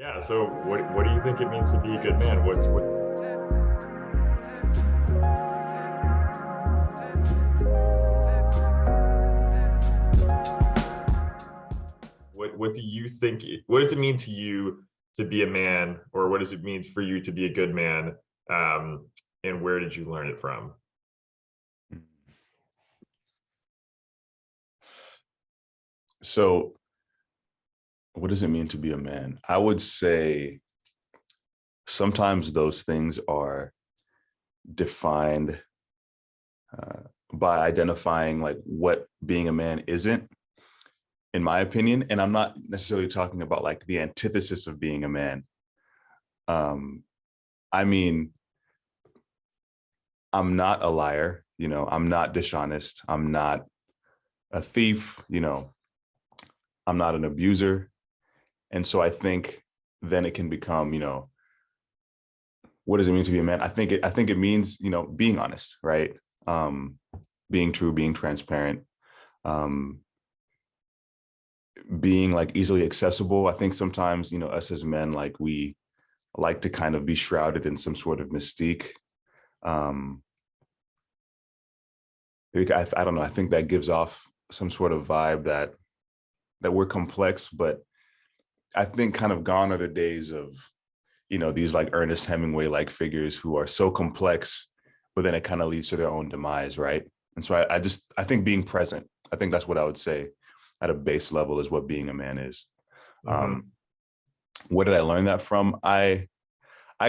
Yeah. So what do you think it means to be a good man? What do you think? What does it mean to you to be a man, or what does it mean for you to be a good man? Um, and where did you learn it from? So, what does it mean to be a man? I would say sometimes those things are defined by identifying like what being a man isn't, in my opinion. And I'm not necessarily talking about like the antithesis of being a man. Um, I mean, I'm not a liar, I'm not dishonest, I'm not a thief, I'm not an abuser. And so I think then it can become, what does it mean to be a man? I think it means, being honest, right? Being true, being transparent, um, being like easily accessible. I think sometimes, us as men, like we like to kind of be shrouded in some sort of mystique. Um, I don't know. I think that gives off some sort of vibe that we're complex, but I think kind of gone are the days of, these like Ernest Hemingway like figures who are so complex, but then it kind of leads to their own demise, right? And so I think being present, I think that's what I would say at a base level is what being a man is. Um, Mm-hmm. where did I learn that from? I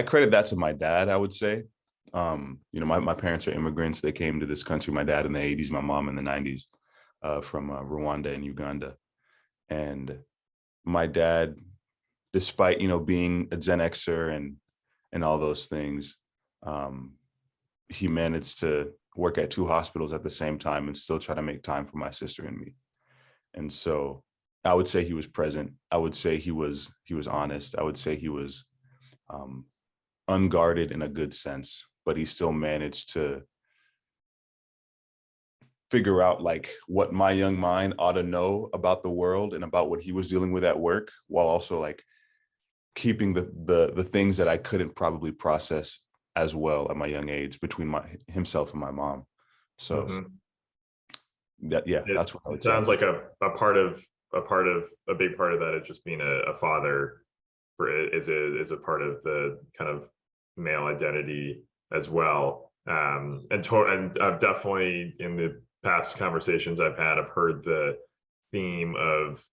credit that to my dad, I would say. My parents are immigrants. They came to this country, my dad in the 80s, my mom in the 90s, from Rwanda and Uganda. And my dad, despite, being a Gen Xer and all those things, um, he managed to work at two hospitals at the same time and still try to make time for my sister and me. And so I would say he was present. I would say he was honest. I would say he was um, unguarded in a good sense, but he still managed to figure out like what my young mind ought to know about the world and about what he was dealing with at work, while also like keeping the things that I couldn't probably process as well at my young age between himself and my mom. So Mm-hmm. yeah, It that's what I it would say. sounds like a big part of that is just being a father is a part of the kind of male identity as well. And I've definitely in the past conversations I've heard the theme of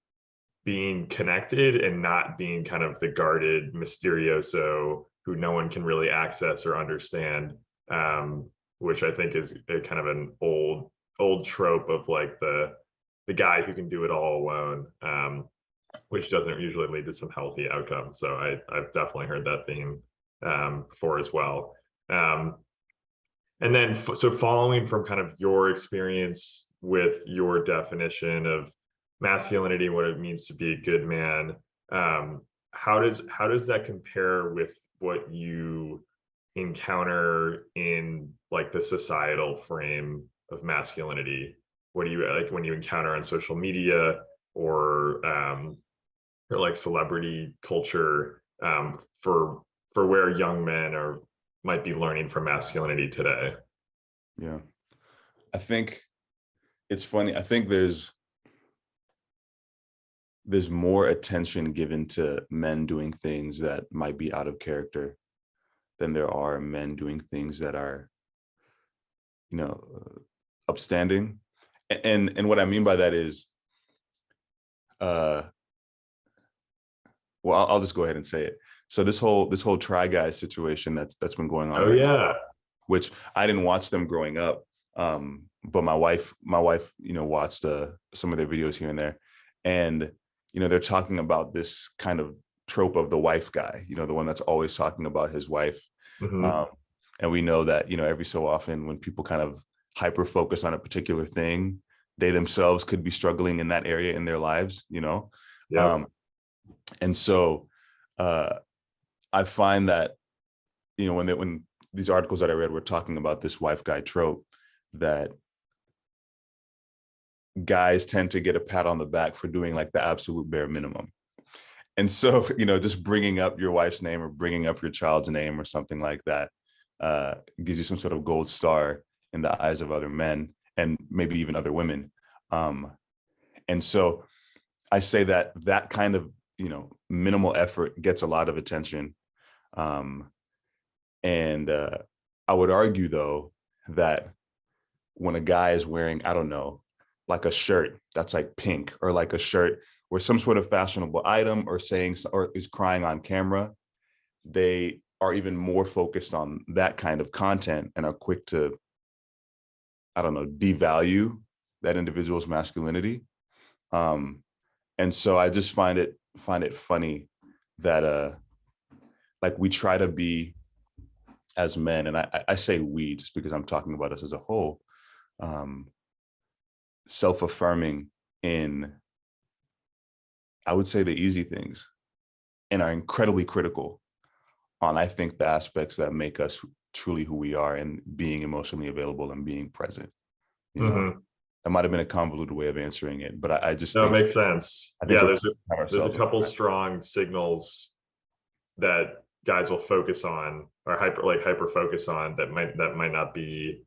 being connected and not being kind of the guarded mysterioso who no one can really access or understand, um, which I think is a kind of an old trope of like the guy who can do it all alone, which doesn't usually lead to some healthy outcomes. So I've definitely heard that theme before as well. Um, and then, so following from kind of your experience with your definition of masculinity, what it means to be a good man, how does that compare with what you encounter in like the societal frame of masculinity? What do you like when you encounter on social media or like celebrity culture, for where young men are might be learning from masculinity today? Yeah, I think it's funny. I think there's more attention given to men doing things that might be out of character than there are men doing things that are, upstanding. And what I mean by that is, uh, well, I'll just go ahead and say it. So this whole Try Guys situation that's been going on Oh right now, yeah. which I didn't watch them growing up, but my wife, watched some of their videos here and there, and they're talking about this kind of trope of the wife guy, the one that's always talking about his wife. Hmm. Um, and we know that, every so often when people kind of hyper focus on a particular thing, they themselves could be struggling in that area in their lives. Yep. Um, and so uh, I find that, when these articles that I read were talking about this wife guy trope, that guys tend to get a pat on the back for doing like the absolute bare minimum. And so, just bringing up your wife's name or bringing up your child's name or something like that gives you some sort of gold star in the eyes of other men and maybe even other women. And so I say that kind of, minimal effort gets a lot of attention. And I would argue, though, that when a guy is wearing, I don't know, like a shirt that's like pink, or like a shirt or some sort of fashionable item, or saying, or is crying on camera, they are even more focused on that kind of content and are quick to, I don't know, devalue that individual's masculinity. And so I just find it funny that like we try to be, as men, and I say we just because I'm talking about us as a whole, self-affirming in, I would say, the easy things, and are incredibly critical on, I think, the aspects that make us truly who we are, and being emotionally available and being present. That might have been a convoluted way of answering it, but I just No, it think, makes sense. I think Yeah, we're there's a ourselves. couple strong signals that guys will focus on, or hyper focus on, that might not be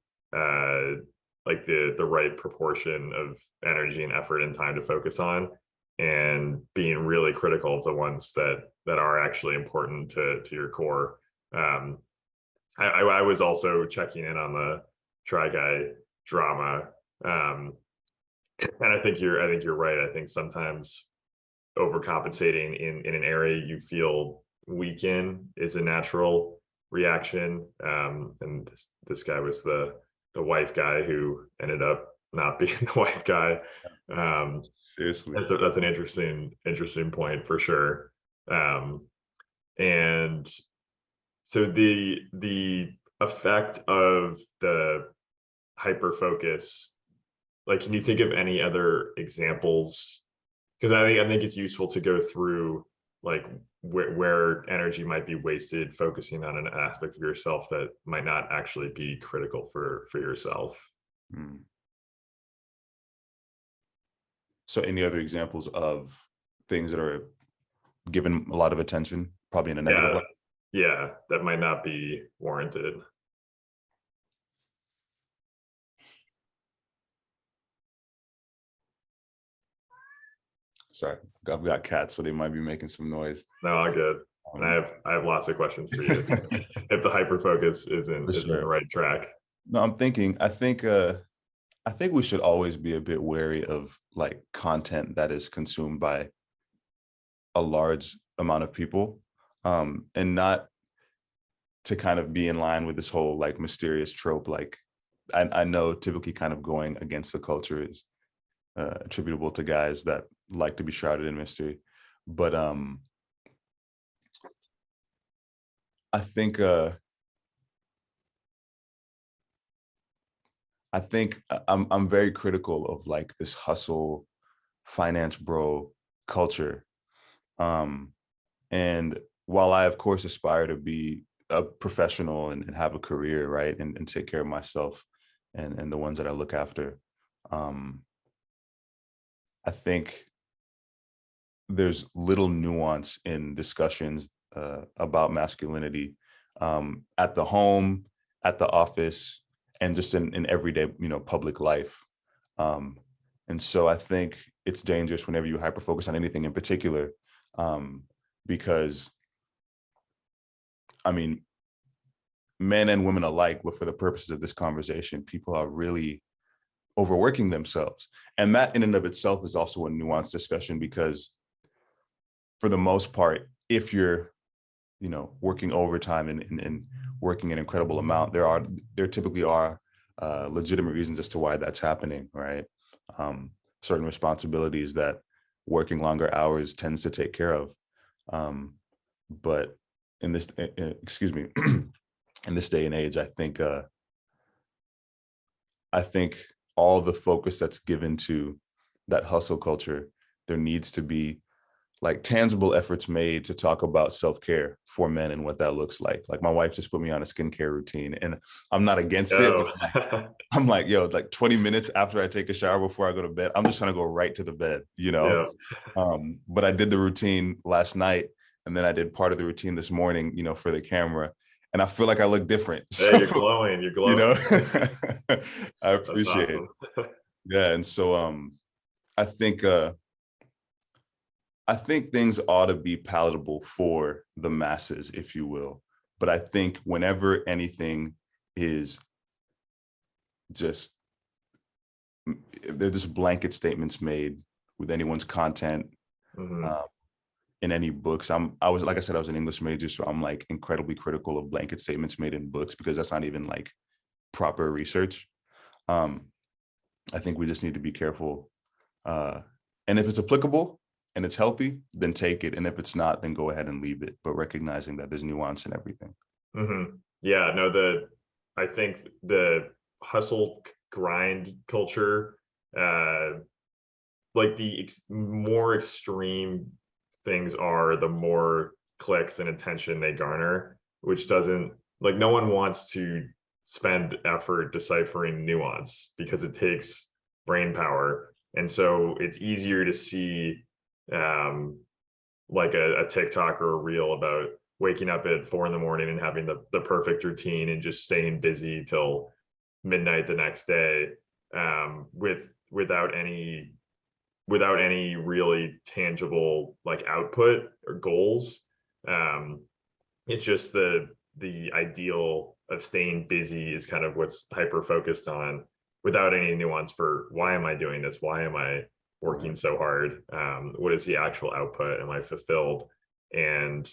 like the right proportion of energy and effort and time to focus on, and being really critical of the ones that are actually important to your core. I was also checking in on the Try Guy drama, and I think you're right. I think sometimes overcompensating in an area you feel weak in is a natural reaction. And this guy was the wife guy who ended up not being the wife guy. Seriously. That's an interesting point for sure. And so the effect of the hyper focus, like, can you think of any other examples? Because I think it's useful to go through, like, where energy might be wasted focusing on an aspect of yourself that might not actually be critical for yourself. So any other examples of things that are given a lot of attention, probably in a negative Yeah, light? yeah, that might not be warranted. Sorry, I've got cats, so they might be making some noise. No, all good. And I have lots of questions for you if the hyper focus isn't the right track. No, I think we should always be a bit wary of like content that is consumed by a large amount of people, and not to kind of be in line with this whole like mysterious trope. Like I know typically kind of going against the culture is attributable to guys that like to be shrouded in mystery, but I think I'm very critical of like this hustle, finance bro culture. And while I, of course, aspire to be a professional and have a career, right, and take care of myself and the ones that I look after, I think there's little nuance in discussions about masculinity at the home, at the office, and just in everyday, public life. And so I think it's dangerous whenever you hyper focus on anything in particular, because, I mean, men and women alike, but for the purposes of this conversation, people are really overworking themselves. And that in and of itself is also a nuanced discussion, because for the most part, if you're, working overtime and working an incredible amount, there typically are legitimate reasons as to why that's happening, right? Certain responsibilities that working longer hours tends to take care of. But in this, excuse me, in this day and age, I think all the focus that's given to that hustle culture, there needs to be like tangible efforts made to talk about self-care for men and what that looks like. Like my wife just put me on a skincare routine, and I'm not against it, but Oh, I'm like, yo, like 20 minutes after I take a shower before I go to bed, I'm just trying to go right to the bed, you know? yeah. But I did the routine last night, and then I did part of the routine this morning, for the camera. And I feel like I look different. Hey, you're So, glowing. You're you glowing. know, I That's appreciate it. awesome. Yeah. And so I think I think things ought to be palatable for the masses, if you will. But I think whenever anything is just, they're just blanket statements made with anyone's content, Hmm. um, in any books. I was, like I said, I was an English major, so I'm like incredibly critical of blanket statements made in books because that's not even like proper research. Um, I think we just need to be careful. Uh, and if it's applicable and it's healthy, then take it. And if it's not, then go ahead and leave it. But recognizing that there's nuance in everything. Hmm. Yeah, no, I think the hustle grind culture, uh, like the more extreme things are, the more clicks and attention they garner, which doesn't, like, no one wants to spend effort deciphering nuance because it takes brain power. And so it's easier to see, um, like a TikTok or a reel about waking up at 4 in the morning and having the perfect routine and just staying busy till midnight the next day, without any really tangible like output or goals. Um, it's just the ideal of staying busy is kind of what's hyper focused on without any nuance for why am I doing this? Why am I working Right. so hard? What is the actual output? Am I fulfilled? And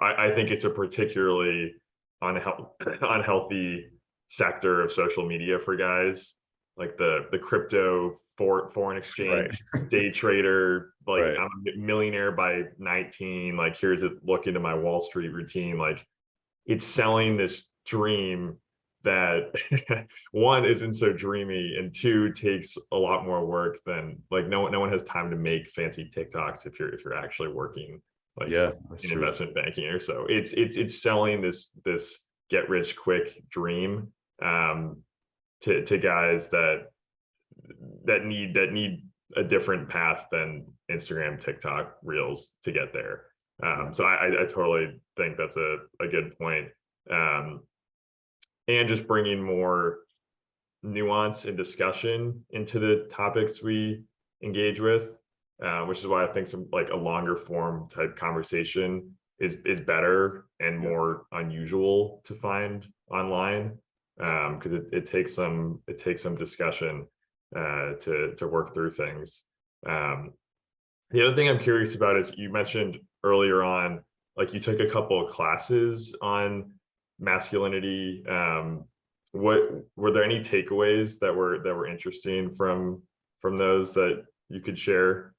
I think it's a particularly unhealthy sector of social media for guys, like the crypto foreign Right. exchange day trader, like Right. I'm a millionaire by 19, like here's a look into my Wall Street routine. Like it's selling this dream that one isn't so dreamy and two takes a lot more work than, like, no one has time to make fancy TikToks if you're actually working like Yeah, that's in true. investment banking or so. It's selling this get rich quick dream, um, to guys that need a different path than Instagram, TikTok, Reels to get there. Yeah. So I totally think that's a good point. Um, and just bringing more nuance and discussion into the topics we engage with, which is why I think some like a longer form type conversation is better and Yeah. more unusual to find online, because it takes some discussion to work through things. Um, the other thing I'm curious about is you mentioned earlier on, like you took a couple of classes on masculinity. What were there any takeaways that were interesting from those that you could share?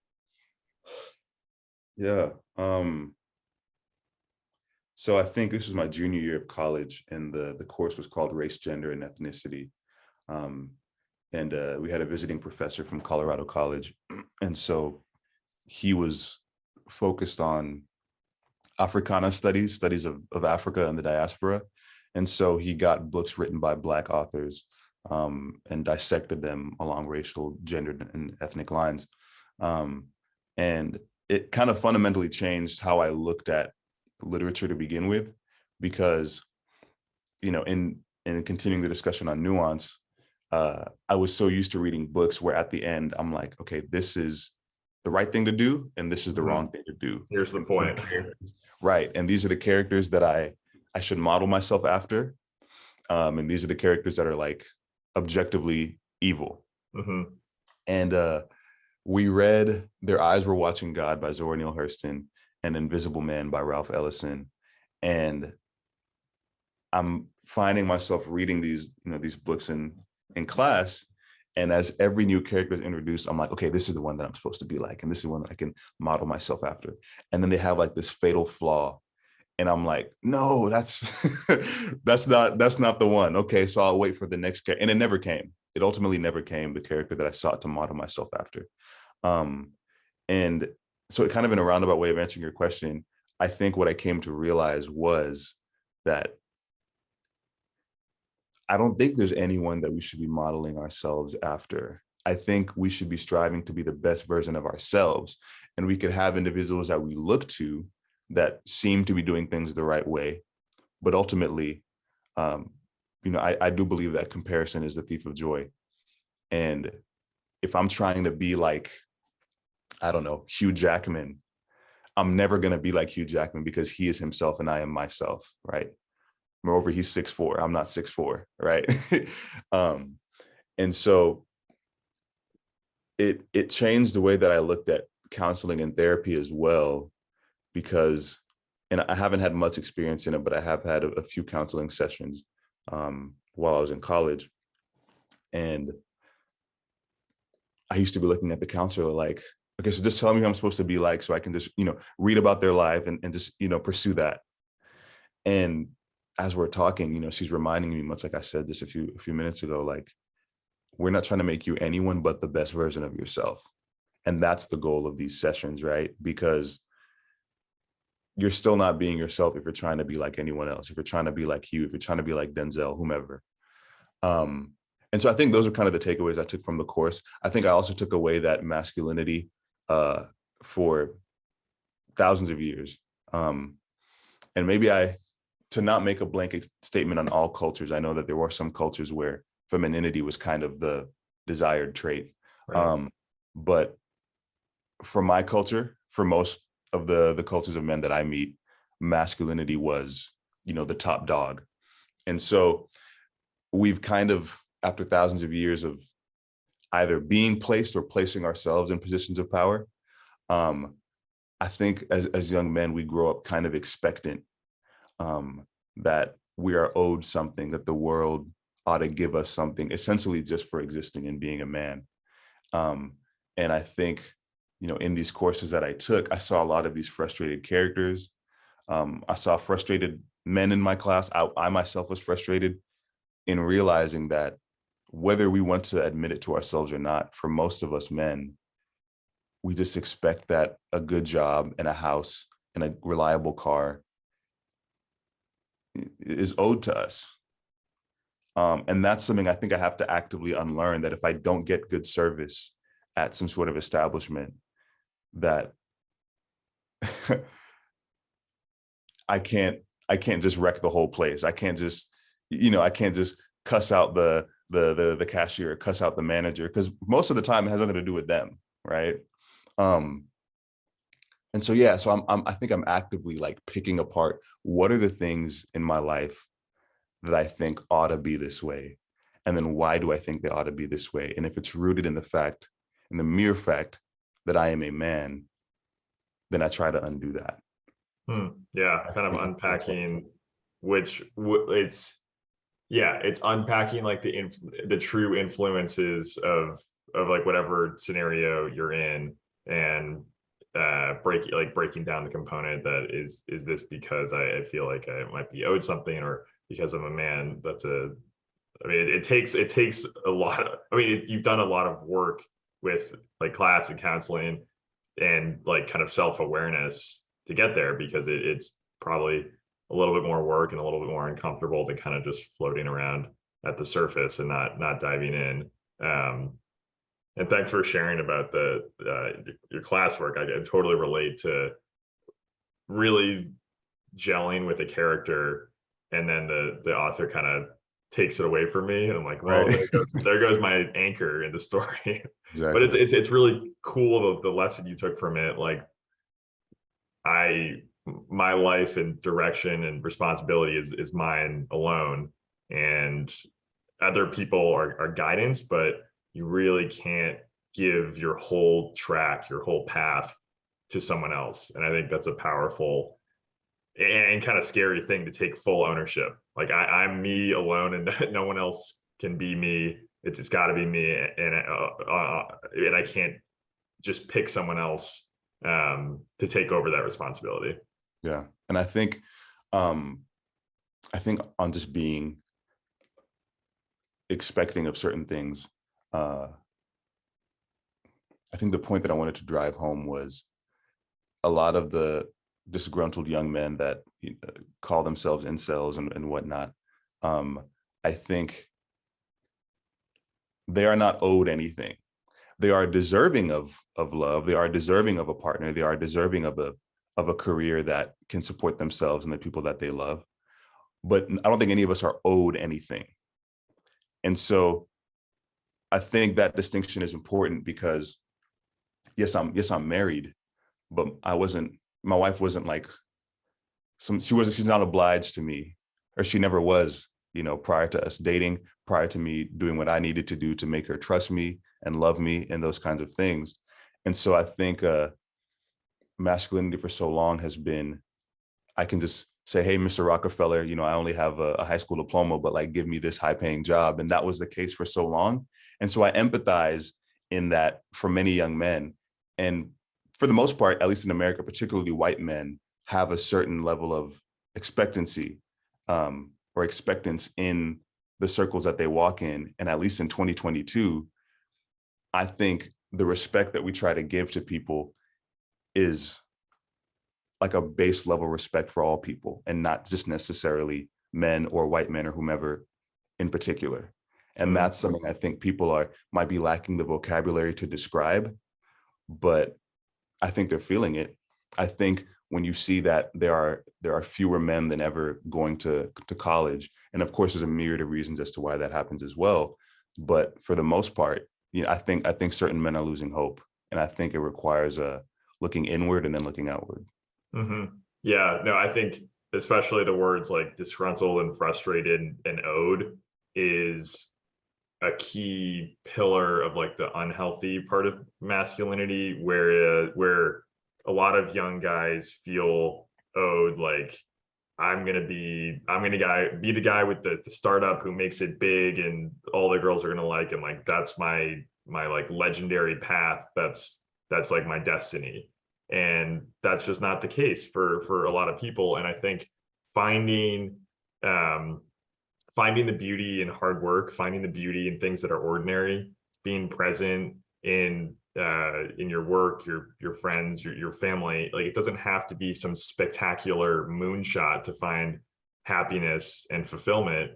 Yeah. So I think this was my junior year of college, and the course was called Race, Gender, and Ethnicity. Um, and we had a visiting professor from Colorado College, and so he was focused on Africana studies of Africa and the diaspora. And so he got books written by Black authors, and dissected them along racial, gendered, and ethnic lines. Um, and it kind of fundamentally changed how I looked at literature to begin with, because, in continuing the discussion on nuance, I was so used to reading books where at the end I'm like, okay, this is the right thing to do, and this is the Mhm. wrong thing to do. Here's the And point. right, and these are the characters that I should model myself after, and these are the characters that are like objectively evil. Hmm. And we read Their Eyes Were Watching God by Zora Neale Hurston and Invisible Man by Ralph Ellison, and I'm finding myself reading these books in class. And as every new character is introduced, I'm like, okay, this is the one that I'm supposed to be like, and this is one that I can model myself after. And then they have like this fatal flaw, and I'm like, no, that's that's not the one. Okay, so I'll wait for the next character, and it never came. It ultimately never came, the character that I sought to model myself after. Um, and so kind of in a roundabout way of answering your question, I think what I came to realize was that I don't think there's anyone that we should be modeling ourselves after. I think we should be striving to be the best version of ourselves. And we could have individuals that we look to that seem to be doing things the right way. But ultimately, um, I do believe that comparison is the thief of joy. And if I'm trying to be like, I don't know, Hugh Jackman, I'm never going to be like Hugh Jackman because he is himself and I am myself, right? Moreover, he's 6'4". I'm not 6'4", right? um, and so it changed the way that I looked at counseling and therapy as well, because, and I haven't had much experience in it, but I have had a few counseling sessions while I was in college. And I used to be looking at the counselor like, okay, so just tell me who I'm supposed to be like, so I can just, read about their life and just, pursue that. And as we're talking, she's reminding me, much like I said just a few minutes ago, like, we're not trying to make you anyone but the best version of yourself. And that's the goal of these sessions, right? Because you're still not being yourself if you're trying to be like anyone else, if you're trying to be like you, if you're trying to be like Denzel, whomever. And so I think those are kind of the takeaways I took from the course. I think I also took away that masculinity for thousands of years. And maybe to not make a blanket statement on all cultures, I know that there were some cultures where femininity was kind of the desired trait. Right. But for my culture, for most of the cultures of men that I meet, masculinity was, the top dog. And so we've kind of, after thousands of years of either being placed or placing ourselves in positions of power, I think as young men, we grow up kind of expectant that we are owed something, that the world ought to give us something, essentially just for existing and being a man. And I think, in these courses that I took, I saw a lot of these frustrated characters. I saw frustrated men in my class. I myself was frustrated in realizing that whether we want to admit it to ourselves or not, for most of us men, we just expect that a good job and a house and a reliable car is owed to us. And that's something I think I have to actively unlearn, that if I don't get good service at some sort of establishment, that I can't just wreck the whole place. I can't just, I can't just cuss out the cashier, cuss out the manager, because most of the time it has nothing to do with them, right? And so yeah, so I think I'm actively like picking apart what are the things in my life that I think ought to be this way, and then why do I think they ought to be this way? And if it's rooted in the mere fact that I am a man, then I try to undo that. Yeah, kind of unpacking it's unpacking like the true influences of like whatever scenario you're in, and breaking down the component that is this because I feel like I might be owed something, or because I'm a man. I mean, it takes a lot of, I mean, you've done a lot of work with like class and counseling and like kind of self-awareness to get there, because it's probably a little bit more work and a little bit more uncomfortable than kind of just floating around at the surface and not diving in. And thanks for sharing about your classwork. I totally relate to really gelling with a character, and then the author kind of takes it away from me, and I'm like, well, Right. there goes my anchor in the story. But Exactly. it's really cool the lesson you took from it. Like, I my life and direction and responsibility is mine alone, and other people are guidance, but you really can't give your whole track, your whole path to someone else. And I think that's a powerful and kind of scary thing, to take full ownership. Like, I'm me alone, and no one else can be me. It's got to be me, and I can't just pick someone else to take over that responsibility. Yeah. And um, I think on just being expecting of certain things, I think the point that I wanted to drive home was a lot of the disgruntled young men that call themselves incels and whatnot, I think they are not owed anything. They are deserving of love. They are deserving of a partner. They are deserving of a career that can support themselves and the people that they love. But I don't think any of us are owed anything. And so I think that distinction is important because I'm married, but my wife wasn't like she's not obliged to me, or she never was, prior to us dating, prior to me doing what I needed to do to make her trust me and love me and those kinds of things. And so I think masculinity for so long has been, I can just say, hey, Mr. Rockefeller, I only have a high school diploma, but like, give me this high paying job. And that was the case for so long. And so I empathize in that for many young men. And for the most part, at least in America, particularly white men, have a certain level of expectancy or expectance in the circles that they walk in. And at least in 2022, I think the respect that we try to give to people is like a base level respect for all people and not just necessarily men or white men or whomever in particular. And that's something I think people might be lacking the vocabulary to describe, but I think they're feeling it. I think when you see that there are fewer men than ever going to college, and of course there's a myriad of reasons as to why that happens as well, but for the most part, I think certain men are losing hope, and I think it requires looking inward and then looking outward. Mm-hmm. Yeah, no, I think especially the words like disgruntled and frustrated and owed is a key pillar of like the unhealthy part of masculinity, where a lot of young guys feel owed, like I'm gonna be the guy with the startup who makes it big and all the girls are gonna like him, like that's my like legendary path, that's like my destiny. And that's just not the case for a lot of people. And I think finding finding the beauty in hard work, finding the beauty in things that are ordinary, being present in your work, your friends, your family. Like, it doesn't have to be some spectacular moonshot to find happiness and fulfillment.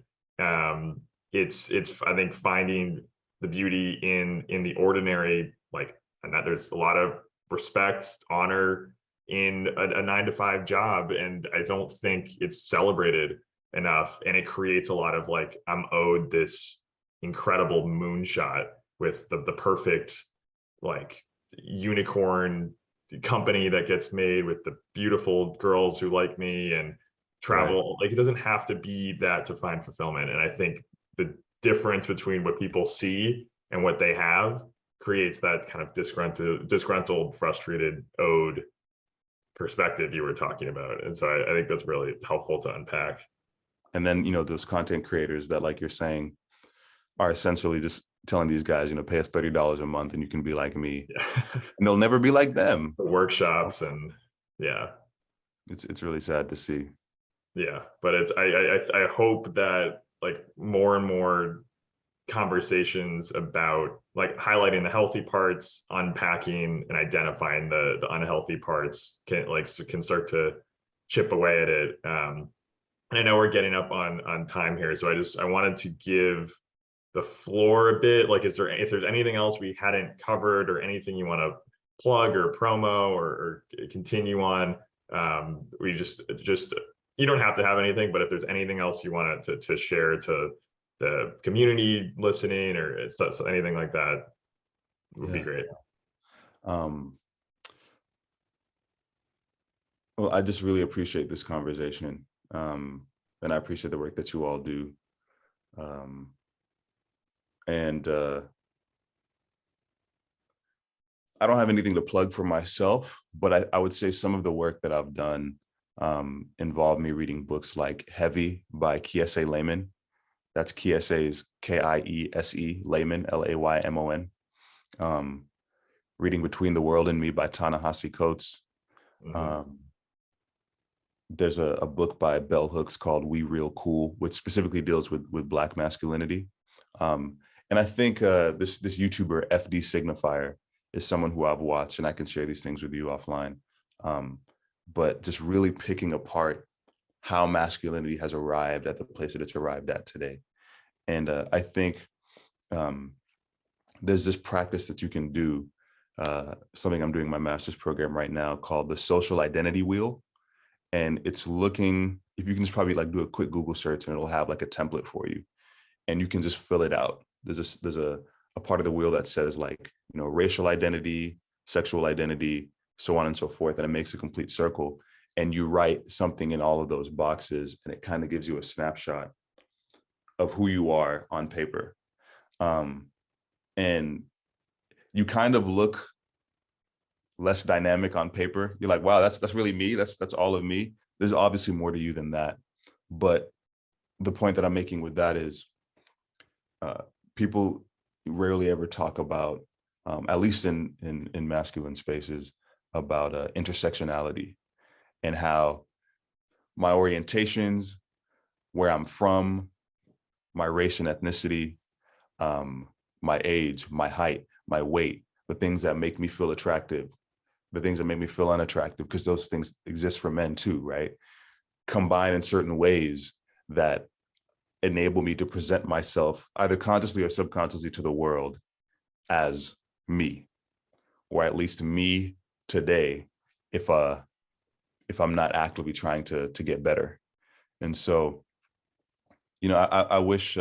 It's I think finding the beauty in the ordinary, like, and that there's a lot of respect, honor in a 9 to 5 job, and I don't think it's celebrated enough, and it creates a lot of like, I'm owed this incredible moonshot with the perfect like unicorn company that gets made with the beautiful girls who like me and travel. Right. Like, it doesn't have to be that to find fulfillment. And I think the difference between what people see and what they have creates that kind of disgruntled, frustrated, owed perspective you were talking about. And so I think that's really helpful to unpack. And then, those content creators that, like you're saying, are essentially just telling these guys, pay us $30 a month and you can be like me. Yeah. And they'll never be like them. The workshops, and yeah. It's really sad to see. Yeah, but I hope that like more and more conversations about like highlighting the healthy parts, unpacking and identifying the unhealthy parts can start to chip away at it. And I know we're getting up on time here, so I wanted to give the floor a bit. Like, if there's anything else we hadn't covered or anything you want to plug or promo or continue on, we just you don't have to have anything, but if there's anything else you wanted to share to the community listening or anything like that, would be great. Well, I just really appreciate this conversation. And I appreciate the work that you all do. And I don't have anything to plug for myself, but I would say some of the work that I've done involved me reading books like Heavy by Kiese Laymon. That's Kiese's Kiese Laymon, Laymon. Reading Between the World and Me by Ta-Nehisi Coates. Mm-hmm. There's a book by Bell Hooks called We Real Cool, which specifically deals with Black masculinity. And I think this YouTuber FD Signifier is someone who I've watched, and I can share these things with you offline. but just really picking apart how masculinity has arrived at the place that it's arrived at today. And I think there's this practice that you can do, something I'm doing in my master's program right now called the social identity wheel. And it's looking, if you can just probably like do a quick Google search and it'll have like a template for you and you can just fill it out. There's a part of the wheel that says like, you know, racial identity, sexual identity, so on and so forth. And it makes a complete circle. And you write something in all of those boxes and it kind of gives you a snapshot of who you are on paper. And you kind of look less dynamic on paper. You're like, wow, that's really me. That's all of me. There's obviously more to you than that. But the point that I'm making with that is people rarely ever talk about, at least in masculine spaces, about intersectionality and how my orientations, where I'm from, my race and ethnicity, my age, my height, my weight, the things that make me feel attractive, the things that make me feel unattractive, because those things exist for men too, right? Combine in certain ways that enable me to present myself either consciously or subconsciously to the world as me, or at least me today, if I'm not actively trying to get better. And so, you know, I wish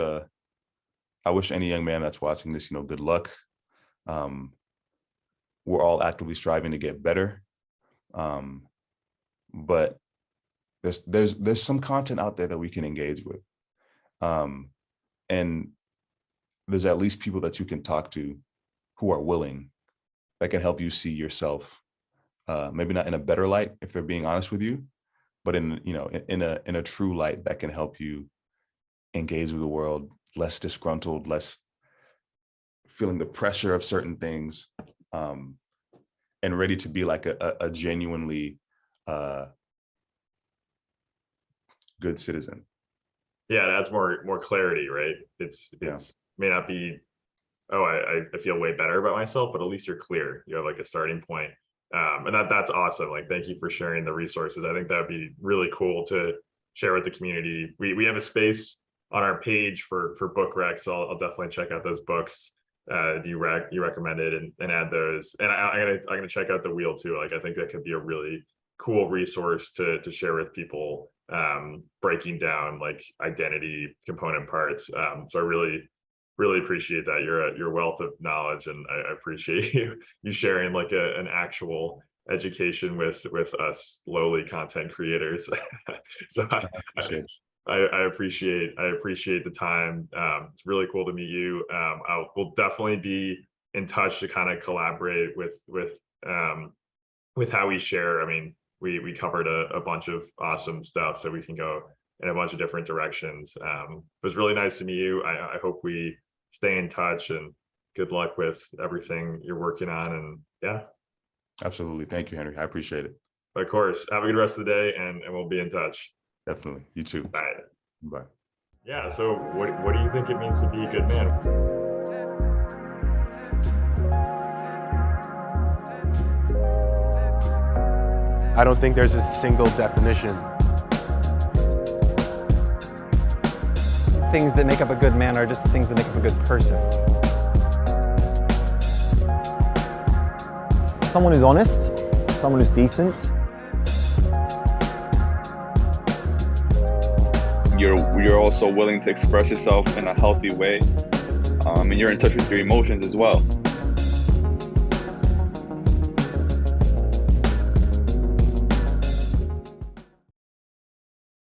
any young man that's watching this, you know, good luck. We're all actively striving to get better. But there's some content out there that we can engage with. And there's at least people that you can talk to who are willing, that can help you see yourself, maybe not in a better light if they're being honest with you, but in a true light that can help you engage with the world less disgruntled, less feeling the pressure of certain things, and ready to be like a genuinely good citizen. Yeah, that's more clarity, right? It's may not be, oh, I feel way better about myself, but at least you're clear. You have like a starting point. And that's awesome. Like, thank you for sharing the resources. I think that'd be really cool to share with the community. We have a space on our page for book recs, so I'll definitely check out those books you recommended and add those. And I'm gonna check out the wheel too. Like, I think that could be a really cool resource to share with people, breaking down like identity component parts. So I really appreciate that. Your wealth of knowledge, and I appreciate you sharing like an actual education with us lowly content creators. So I appreciate the time. It's really cool to meet you. We'll definitely be in touch to kind of collaborate with how we share. I mean, we covered a bunch of awesome stuff, so we can go in a bunch of different directions. It was really nice to meet you. I hope we stay in touch, and good luck with everything you're working on. And yeah. Absolutely. Thank you, Henry. I appreciate it. Of course. Have a good rest of the day, and we'll be in touch. Definitely. You too. Bye. Bye. Yeah. So what do you think it means to be a good man? I don't think there's a single definition. Things that make up a good man are just the things that make up a good person. Someone who's honest, someone who's decent. You're also willing to express yourself in a healthy way, and you're in touch with your emotions as well.